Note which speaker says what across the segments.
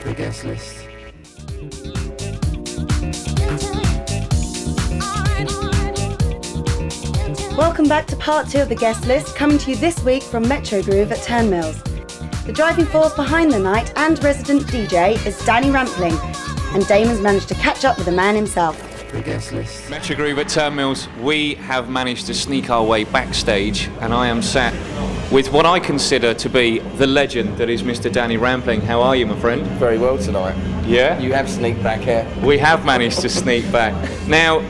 Speaker 1: The guest list.
Speaker 2: Welcome back to part 2 of the guest list, coming to you this week from Metro Groove at Turnmills. The driving force behind the night and resident DJ is Danny Rampling, and Damon's managed to catch up with the man himself.
Speaker 1: The guest list.
Speaker 3: Metro Groove at Turnmills, we have managed to sneak our way backstage, and I am sat with what I consider to be the legend that is Mr. Danny Rampling. How are you, my friend?
Speaker 4: Very well tonight.
Speaker 3: Yeah?
Speaker 4: You have sneaked back here.
Speaker 3: We have managed to sneak back. Now,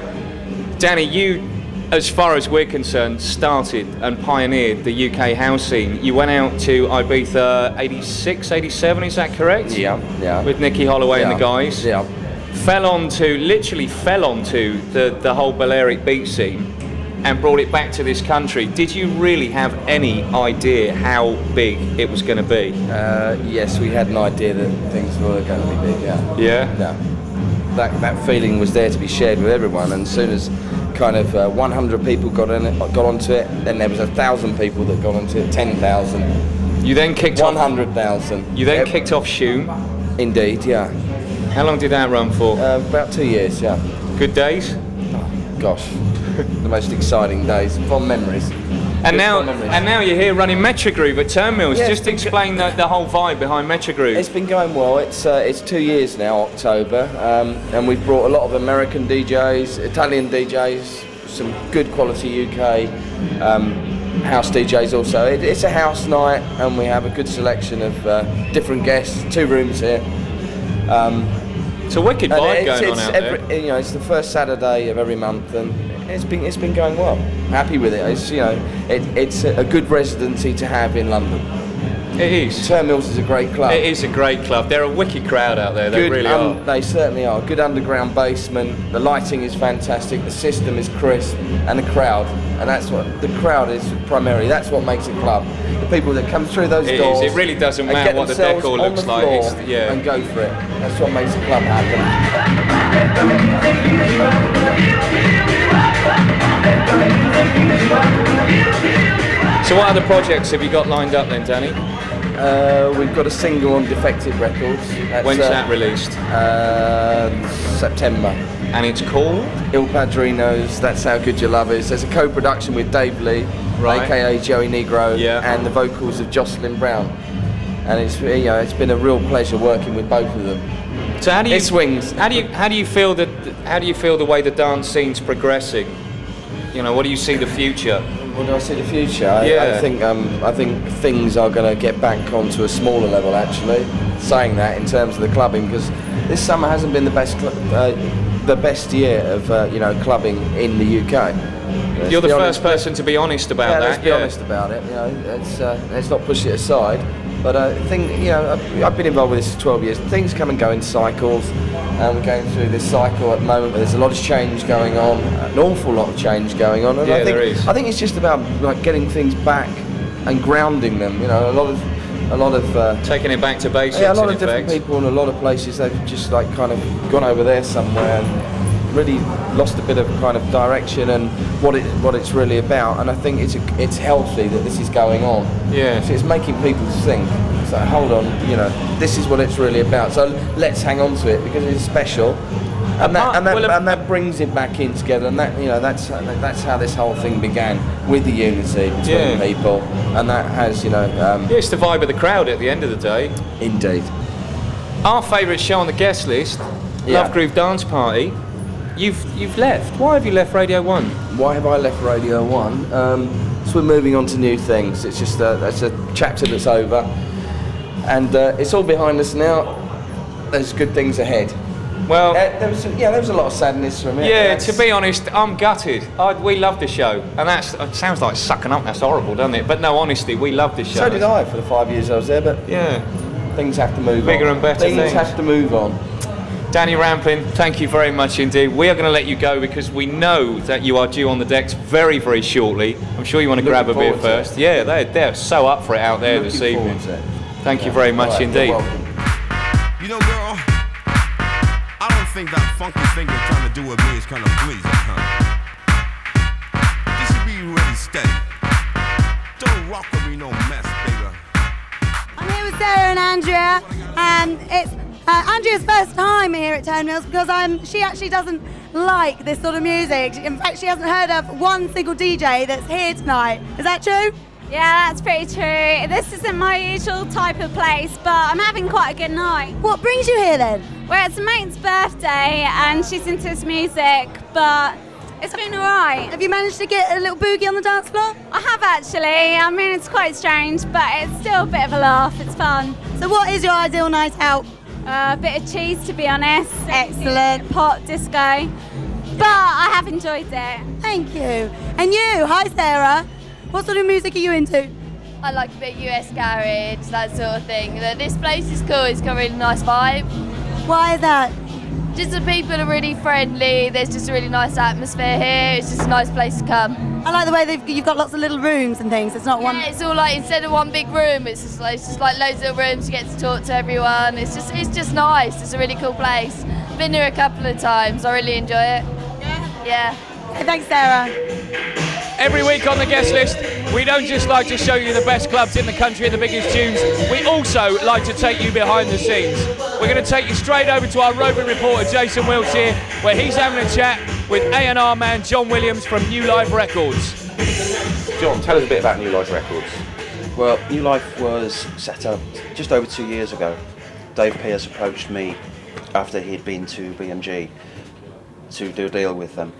Speaker 3: Danny, you, as far as we're concerned, started and pioneered the UK house scene. You went out to Ibiza 86, 87, is that correct?
Speaker 4: Yeah.
Speaker 3: With Nicky Holloway and the guys?
Speaker 4: Yeah.
Speaker 3: Literally fell onto the whole Balearic beat scene and brought it back to this country. Did you really have any idea how big it was going to be?
Speaker 4: Yes, we had an idea that things were going to be big, yeah.
Speaker 3: Yeah?
Speaker 4: Yeah. That feeling was there to be shared with everyone, and as soon as kind of 100 people got onto it, then there was 1,000 people that got onto it, 10,000.
Speaker 3: You then kicked
Speaker 4: 100,000.
Speaker 3: You then kicked off Shoom.
Speaker 4: Indeed, yeah.
Speaker 3: How long did that run for?
Speaker 4: About 2 years, yeah.
Speaker 3: Good days?
Speaker 4: Oh, gosh. The most exciting days, fond memories.
Speaker 3: And now you're here running Metro Groove at Turnmills.
Speaker 4: Yeah,
Speaker 3: just explain the whole vibe behind Metro Groove.
Speaker 4: It's been going well. It's 2 years now, October, and we've brought a lot of American DJs, Italian DJs, some good quality UK house DJs also. It's a house night, and we have a good selection of different guests. 2 rooms here.
Speaker 3: It's a wicked vibe going on out there.
Speaker 4: It's the first Saturday of every month, and it's been going well. Happy with it. It's a good residency to have in London.
Speaker 3: It is.
Speaker 4: Turnmills is a great club.
Speaker 3: It is a great club. They're a wicked crowd out there. They really are.
Speaker 4: They certainly are. Good underground basement. The lighting is fantastic. The system is crisp, and the crowd. And that's what the crowd is primarily. That's what makes a club. The people that come through those doors.
Speaker 3: It really doesn't matter what the decor looks like.
Speaker 4: And go for it. That's what makes a club happen.
Speaker 3: So what other projects have you got lined up then, Danny?
Speaker 4: We've got a single on Defected Records.
Speaker 3: When's that released?
Speaker 4: September.
Speaker 3: And it's called?
Speaker 4: Il Padrino's That's How Good Your Love Is. There's a co-production with Dave Lee, aka Joey Negro, and the vocals of Jocelyn Brown. And it's been a real pleasure working with both of them.
Speaker 3: So how do you,
Speaker 4: it swings.
Speaker 3: How do you feel the way the dance scene's progressing? What do you see the future?
Speaker 4: What do I see the future? I think things are going to get back onto a smaller level. Actually, saying that in terms of the clubbing, because this summer hasn't been the best year of clubbing in the UK.
Speaker 3: You're the first person to be honest about that.
Speaker 4: Let's be honest about it. Let's not push it aside. But I've been involved with this for 12 years. Things come and go in cycles, and we're going through this cycle at the moment where there's a lot of change going on, an awful lot of change going on. And
Speaker 3: there is.
Speaker 4: I think it's just about getting things back and grounding them. A lot of
Speaker 3: taking it back to basics.
Speaker 4: Yeah, a lot of different people in a lot of places. They've just kind of gone over there somewhere and really lost a bit of kind of direction and what it's really about. And I think it's healthy that this is going on.
Speaker 3: Yeah.
Speaker 4: So it's making people think. So hold on, this is what it's really about. So let's hang on to it because it's special. And that brings it back in together, and that's how this whole thing began, with the unity between people, and that has
Speaker 3: it's the vibe of the crowd at the end of the day.
Speaker 4: Indeed.
Speaker 3: Our favourite show on the guest list, Love Groove Dance Party. You've left. Why have you left Radio 1?
Speaker 4: Why have I left Radio 1? So we're moving on to new things. It's just that's a chapter that's over, and it's all behind us now. There's good things ahead.
Speaker 3: Well,
Speaker 4: there was a lot of sadness from it.
Speaker 3: Yeah, to be honest, I'm gutted. We love the show, and it sounds like sucking up. That's horrible, doesn't it? But no, honestly, we love the show.
Speaker 4: So did I for the 5 years I was there. But things have to move
Speaker 3: bigger
Speaker 4: on.
Speaker 3: And better
Speaker 4: things have to move on.
Speaker 3: Danny Rampling, thank you very much indeed. We are going to let you go because we know that you are due on the decks very, very shortly. I'm sure you want to grab a beer first. Yeah, they're so up for it out there this evening. Thank you very much indeed.
Speaker 5: Girl, I don't think that funky thing you're trying to do with me is kind of pleasing, huh? You should be ready steady. Don't rock with me no mess, baby.
Speaker 2: I'm here with Sarah and Andrea, and it's Andrea's first time here at Turnmills because she actually doesn't like this sort of music. In fact, she hasn't heard of one single DJ that's here tonight. Is that true?
Speaker 1: Yeah, that's pretty true. This isn't my usual type of place, but I'm having quite a good night.
Speaker 2: What brings you here then?
Speaker 1: Well, it's a mate's birthday and she's into this music, but it's been alright.
Speaker 2: Have you managed to get a little boogie on the dance floor?
Speaker 1: I have actually. I mean, it's quite strange, but it's still a bit of a laugh. It's fun.
Speaker 2: So what is your ideal night out?
Speaker 1: A bit of cheese, to be honest.
Speaker 2: Excellent.
Speaker 1: Pop, disco. But I have enjoyed it.
Speaker 2: Thank you. And you, hi Sarah. What sort of music are you into?
Speaker 6: I like a bit of US garage, that sort of thing. This place is cool, it's got a really nice vibe.
Speaker 2: Why is that?
Speaker 6: Just the people are really friendly, there's just a really nice atmosphere here, it's just a nice place to come.
Speaker 2: I like the way you've got lots of little rooms and things. It's not one.
Speaker 6: Yeah, it's all like, instead of one big room, it's just like loads of rooms, you get to talk to everyone. It's just nice, it's a really cool place. Been here a couple of times, I really enjoy it. Yeah.
Speaker 2: Hey, thanks Sarah.
Speaker 3: Every week on the guest list, we don't just like to show you the best clubs in the country and the biggest tunes, we also like to take you behind the scenes. We're going to take you straight over to our roving reporter Jason Wilkes here, where he's having a chat with A&R man John Williams from New Life Records.
Speaker 7: John, tell us a bit about New Life Records.
Speaker 8: Well, New Life was set up just over 2 years ago. Dave Pearce approached me after he'd been to BMG to do a deal with them.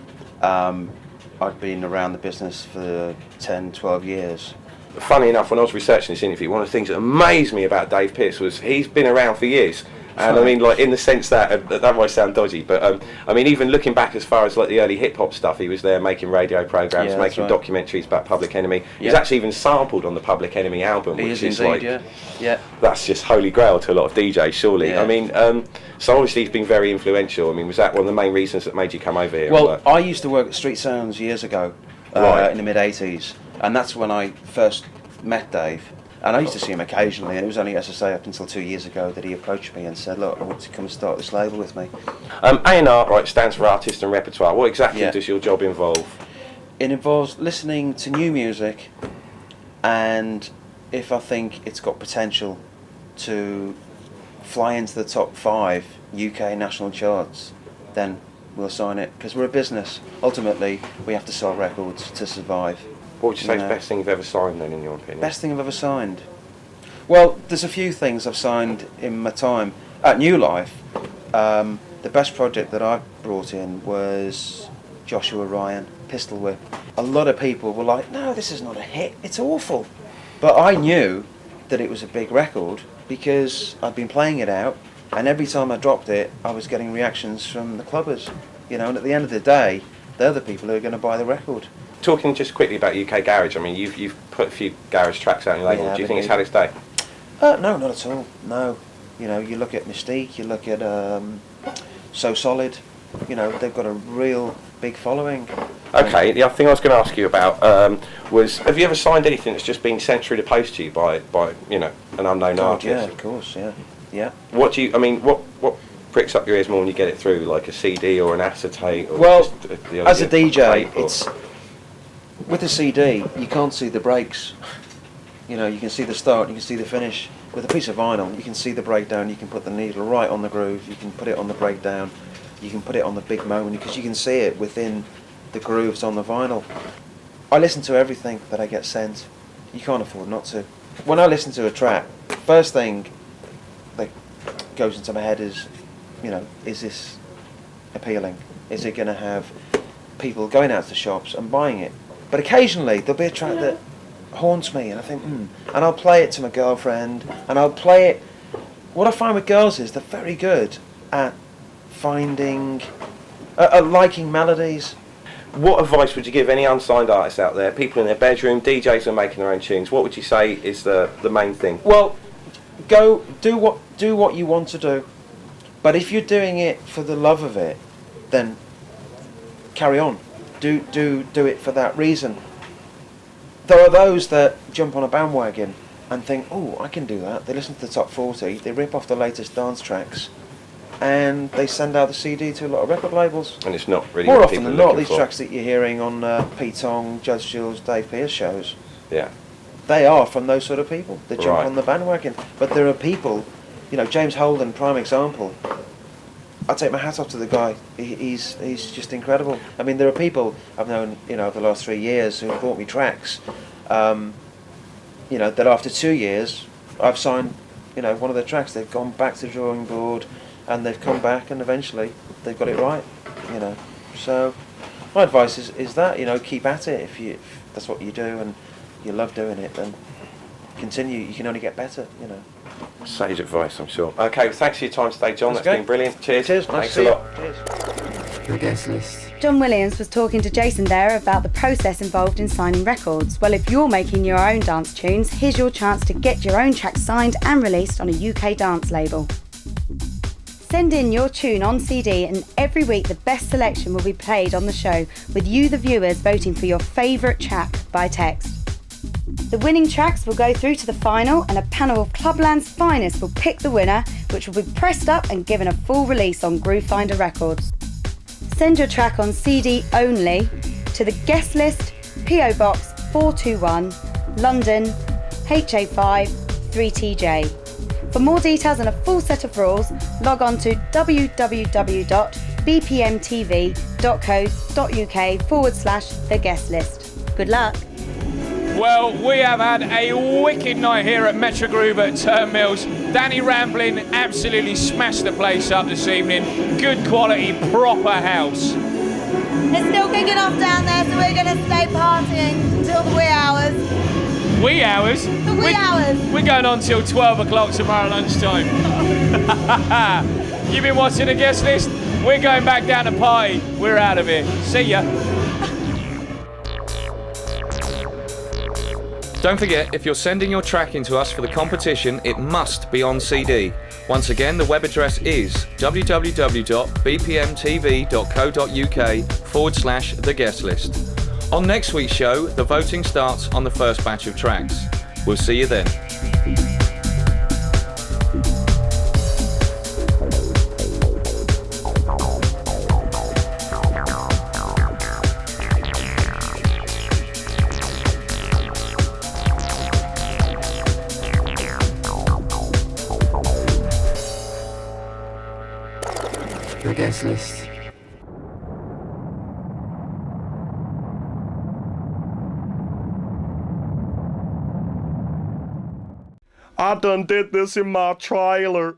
Speaker 8: I'd been around the business for 10, 12 years.
Speaker 7: Funny enough, when I was researching this interview, one of the things that amazed me about Dave Pearce was he's been around for years. And I mean, like, in the sense that that might sound dodgy, but I mean, even looking back as far as like the early hip hop stuff, he was there making radio programs,
Speaker 8: Yeah,
Speaker 7: making
Speaker 8: right.
Speaker 7: documentaries about Public Enemy. He's
Speaker 8: Yeah.
Speaker 7: actually even sampled on the Public Enemy album,
Speaker 8: He
Speaker 7: which
Speaker 8: is
Speaker 7: is
Speaker 8: indeed,
Speaker 7: like,
Speaker 8: yeah.
Speaker 7: that's just holy grail to a lot of DJs, surely.
Speaker 8: Yeah.
Speaker 7: I mean, so obviously he's been very influential. I mean, was that one of the main reasons that made you come over here? and
Speaker 8: Well,
Speaker 7: work?
Speaker 8: I used to work at Street Sounds years ago,
Speaker 7: Right.
Speaker 8: in the mid-80s, and that's when I first met Dave. And I used to see him occasionally, and it was only, as I say, up until 2 years ago that he approached me and said, look, I want to come and start this label with me.
Speaker 7: A&R, right, stands for Artist and Repertoire. What exactly
Speaker 8: Yeah.
Speaker 7: does your job involve?
Speaker 8: It involves listening to new music, and if I think it's got potential to fly into the top 5 UK national charts, then we'll sign it, because we're a business. Ultimately, we have to sell records to survive.
Speaker 7: What would you say is
Speaker 8: No.
Speaker 7: the best thing you've ever signed then, in your opinion?
Speaker 8: Best thing I've ever signed? Well, there's a few things I've signed in my time. At New Life, the best project that I brought in was Joshua Ryan, Pistol Whip. A lot of people were like, no, this is not a hit, it's awful. But I knew that it was a big record because I'd been playing it out, and every time I dropped it, I was getting reactions from the clubbers. You know, and at the end of the day, they're the people who are going to buy the record.
Speaker 7: Talking just quickly about UK Garage, I mean, you've put a few garage tracks out on your label.
Speaker 8: Yeah,
Speaker 7: Do you think it's
Speaker 8: indeed.
Speaker 7: had its day?
Speaker 8: No, not at all. No, you know, you look at Mystique, you look at So Solid. You know, they've got a real big following.
Speaker 7: Okay, the other thing I was going to ask you about was, have you ever signed anything that's just been sent through the post to you by you know, an unknown
Speaker 8: God,
Speaker 7: artist?
Speaker 8: yeah, of course, yeah.
Speaker 7: What do you? I mean, what pricks up your ears more when you get it through, like a CD or an acetate? Or
Speaker 8: Well,
Speaker 7: just the
Speaker 8: as a
Speaker 7: idea of
Speaker 8: DJ,
Speaker 7: tape or-
Speaker 8: it's with a CD. You can't see the breaks. You know, you can see the start, you can see the finish. With a piece of vinyl, you can see the breakdown. You can put the needle right on the groove. You can put it on the breakdown. You can put it on the big moment because you can see it within the grooves on the vinyl. I listen to everything that I get sent. You can't afford not to. When I listen to a track, first thing that goes into my head is, you know, is this appealing? Is it going to have people going out to shops and buying it? But occasionally there'll be a track that haunts me and I think, and I'll play it to my girlfriend, and I'll play it. What I find with girls is they're very good at finding, liking melodies.
Speaker 7: What advice would you give any unsigned artists out there, people in their bedroom, DJs who are making their own tunes? What would you say is the main thing?
Speaker 8: Well, go do what you want to do, but if you're doing it for the love of it, then carry on. Do it for that reason. There are those that jump on a bandwagon and think, oh, I can do that. They listen to the top 40, they rip off the latest dance tracks, and they send out the CD to a lot of record labels.
Speaker 7: And it's not really
Speaker 8: More
Speaker 7: what
Speaker 8: often
Speaker 7: people
Speaker 8: than
Speaker 7: are
Speaker 8: not,
Speaker 7: looking
Speaker 8: these
Speaker 7: for.
Speaker 8: tracks that you're hearing on Pete Tong, Judge Jules, Dave Pearce shows,
Speaker 7: Yeah.
Speaker 8: they are from those sort of people that jump
Speaker 7: Right.
Speaker 8: on the bandwagon. But there are people You know, James Holden, prime example. I take my hat off to the guy. He's just incredible. I mean, there are people I've known, you know, over the last 3 years who bought me tracks. You know, that after 2 years, I've signed, you know, one of their tracks. They've gone back to the drawing board, and they've come back, and eventually they've got it right. You know, so my advice is that, you know, keep at it. If that's what you do and you love doing it, then continue. You can only get better. You know.
Speaker 7: Sage advice, I'm sure. Okay, thanks for your time today, John. That's been brilliant. Cheers.
Speaker 8: Cheers.
Speaker 7: Thanks
Speaker 8: Nice
Speaker 7: a lot.
Speaker 8: Cheers.
Speaker 9: The guest list.
Speaker 2: John Williams was talking to Jason there about the process involved in signing records. Well, if you're making your own dance tunes, here's your chance to get your own track signed and released on a UK dance label. Send in your tune on CD, and every week the best selection will be played on the show, with you, the viewers, voting for your favourite track by text. The winning tracks will go through to the final, and a panel of Clubland's finest will pick the winner, which will be pressed up and given a full release on Groovefinder Records. Send your track on CD only to the guest list, PO Box 421, London, HA5 3TJ. For more details and a full set of rules, log on to www.bpmtv.co.uk/the guest list. Good luck.
Speaker 3: Well, we have had a wicked night here at Metro Groove at Turnmills. Danny Ramblin absolutely smashed the place up this evening. Good quality, proper house.
Speaker 10: It's still kicking off down there, so we're going to stay partying until the wee hours.
Speaker 3: Wee hours?
Speaker 10: The wee hours.
Speaker 3: We're going on till 12 o'clock tomorrow lunchtime. You've been watching the guest list? We're going back down to party. We're out of here. See ya. Don't forget, if you're sending your track in to us for the competition, it must be on CD. Once again, the web address is www.bpmtv.co.uk/the guest list. On next week's show, the voting starts on the first batch of tracks. We'll see you then.
Speaker 9: The guest list.
Speaker 11: I done did this in my trailer.